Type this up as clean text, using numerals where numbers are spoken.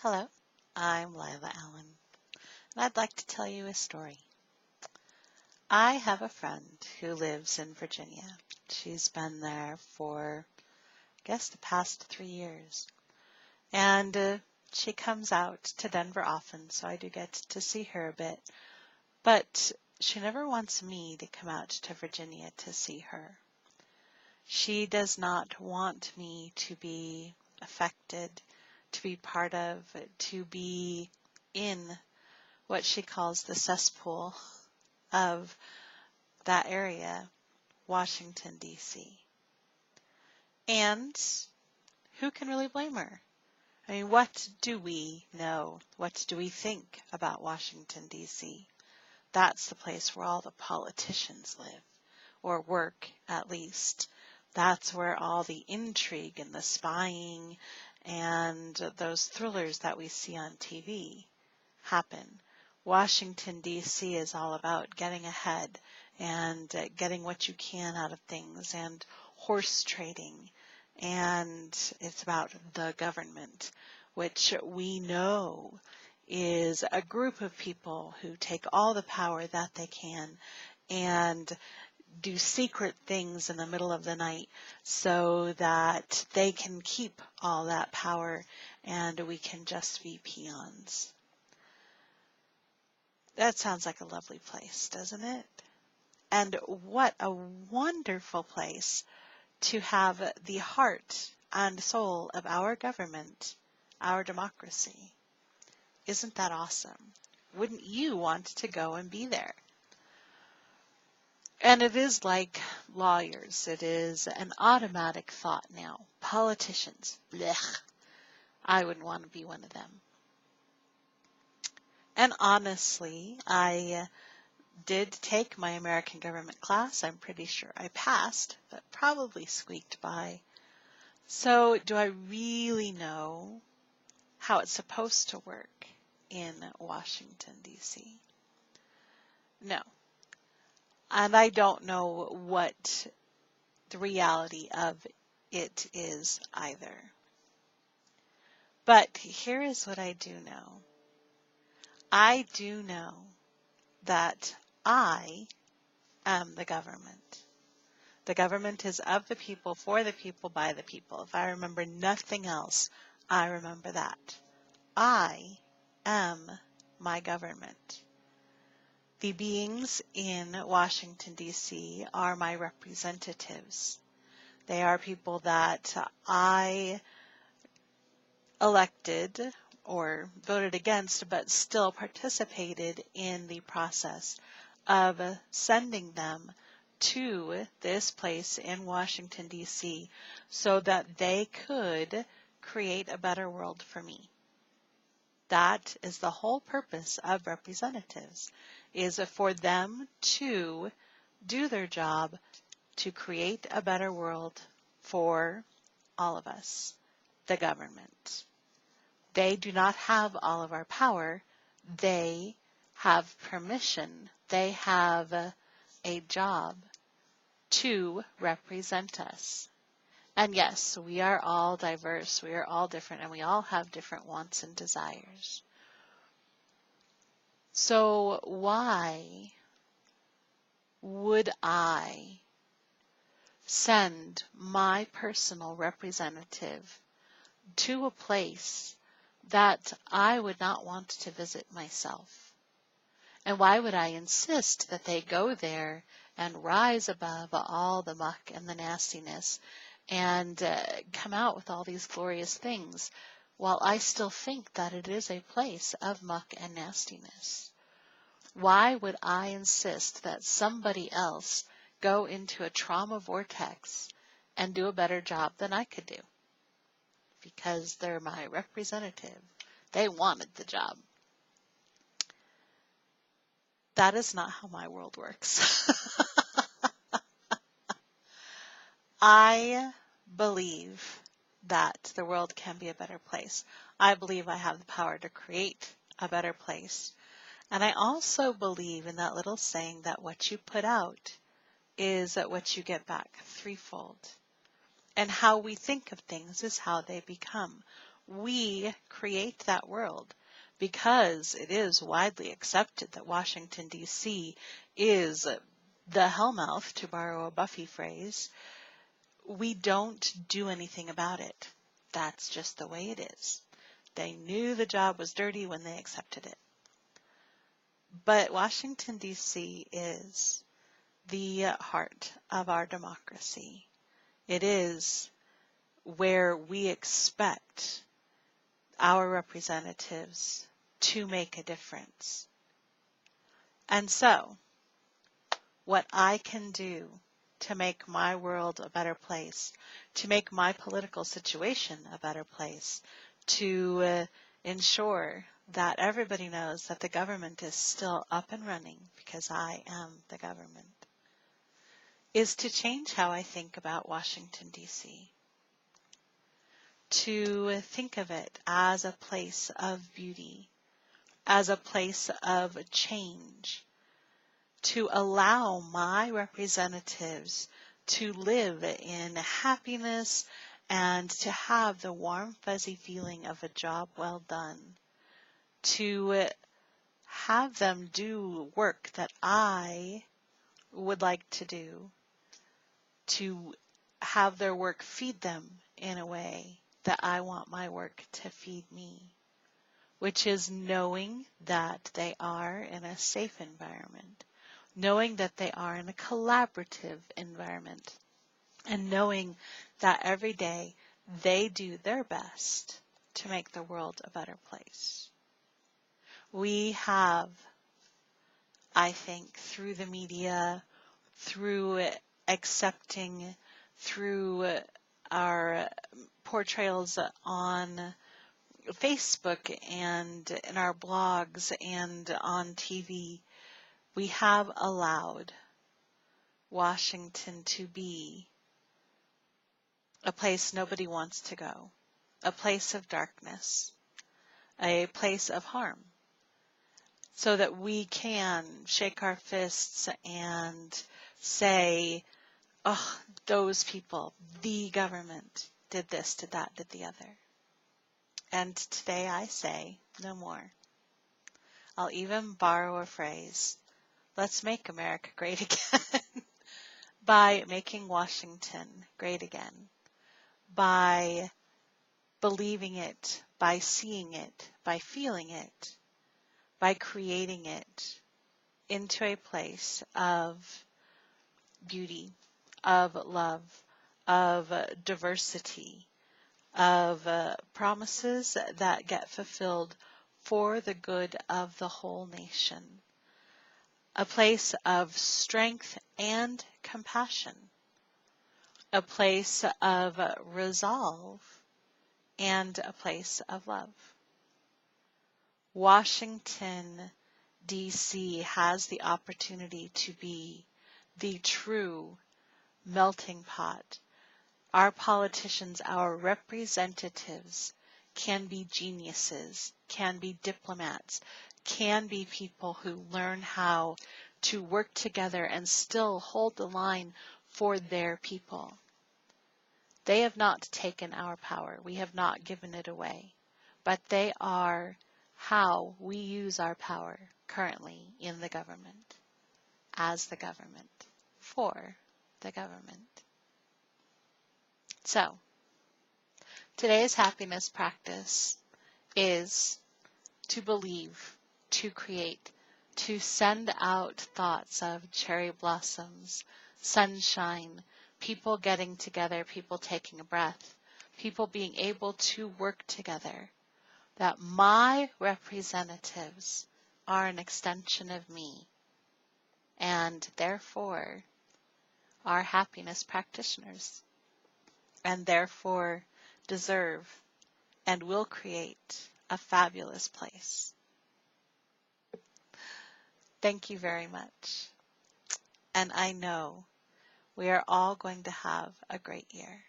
Hello, I'm Lila Allen, and I'd like to tell you a story. I have a friend who lives in Virginia. She's been there for, I guess, the past 3 years. And she comes out to Denver often, so I do get to see her a bit. But she never wants me to come out to Virginia to see her. She does not want me to be affected, to be part of, to be in what she calls the cesspool of that area, Washington, D.C. And who can really blame her? I mean, what do we know? What do we think about Washington, D.C.? That's the place where all the politicians live, or work at least. That's where all the intrigue and the spying and those thrillers that we see on TV happen. Washington, D.C. is all about getting ahead and getting what you can out of things and horse trading. And it's about the government, which we know is a group of people who take all the power that they can and do secret things in the middle of the night so that they can keep all that power and we can just be peons. That sounds like a lovely place, doesn't it? And what a wonderful place to have the heart and soul of our government, our democracy. Isn't that awesome? Wouldn't you want to go and be there? And it is like lawyers. It is an automatic thought now. Politicians, blech. I wouldn't want to be one of them. And honestly, I did take my American government class. I'm pretty sure I passed, but probably squeaked by. So do I really know how it's supposed to work in Washington, D.C.? No. And I don't know what the reality of it is either. But here is what I do know. I do know that I am the government. The government is of the people, for the people, by the people. If I remember nothing else, I remember that. I am my government. The beings in Washington, D.C. are my representatives. They are people that I elected or voted against, but still participated in the process of sending them to this place in Washington, D.C. so that they could create a better world for me. That is the whole purpose of representatives, is for them to do their job to create a better world for all of us, the government. They do not have all of our power. They have permission. They have a job to represent us. And yes, we are all diverse. We are all different, and we all have different wants and desires. So why would I send my personal representative to a place that I would not want to visit myself? And why would I insist that they go there and rise above all the muck and the nastiness and come out with all these glorious things while I still think that it is a place of muck and nastiness? Why would I insist that somebody else go into a trauma vortex and do a better job than I could do? Because they're my representative. They wanted the job. That is not how my world works. I believe that the world can be a better place. I believe I have the power to create a better place. And I also believe in that little saying that what you put out is what you get back threefold. And how we think of things is how they become. we create that world, because it is widely accepted that Washington, D.C. is the hellmouth, to borrow a Buffy phrase. We don't do anything about it. That's just the way it is. They knew the job was dirty when they accepted it. But Washington, D.C. is the heart of our democracy. It is where we expect our representatives to make a difference. And so, what I can do to make my world a better place, to make my political situation a better place, to ensure that everybody knows that the government is still up and running, because I am the government, is to change how I think about Washington, D.C. To think of it as a place of beauty, as a place of change, to allow my representatives to live in happiness and to have the warm, fuzzy feeling of a job well done, to have them do work that I would like to do, to have their work feed them in a way that I want my work to feed me, which is knowing that they are in a safe environment, knowing that they are in a collaborative environment, and knowing that every day they do their best to make the world a better place. We have, I think, through the media, through accepting, through our portrayals on Facebook and in our blogs and on TV, we have allowed Washington to be a place nobody wants to go, a place of darkness, a place of harm, so that we can shake our fists and say, oh, those people, the government, did this, did that, did the other. And today I say, no more. I'll even borrow a phrase. Let's make America great again by making Washington great again, by believing it, by seeing it, by feeling it, by creating it into a place of beauty, of love, of diversity, of promises that get fulfilled for the good of the whole nation. A place of strength and compassion. A place of resolve and a place of love. Washington, D.C. has the opportunity to be the true melting pot. Our politicians, our representatives, can be geniuses, can be diplomats, can be people who learn how to work together and still hold the line for their people. They have not taken our power. We have not given it away. But they are how we use our power currently in the government, as the government, for the government. So, today's happiness practice is to believe, to create, to send out thoughts of cherry blossoms, sunshine, people getting together, people taking a breath, people being able to work together, that my representatives are an extension of me, and therefore are happiness practitioners, and therefore deserve and will create a fabulous place. Thank you very much. And I know we are all going to have a great year.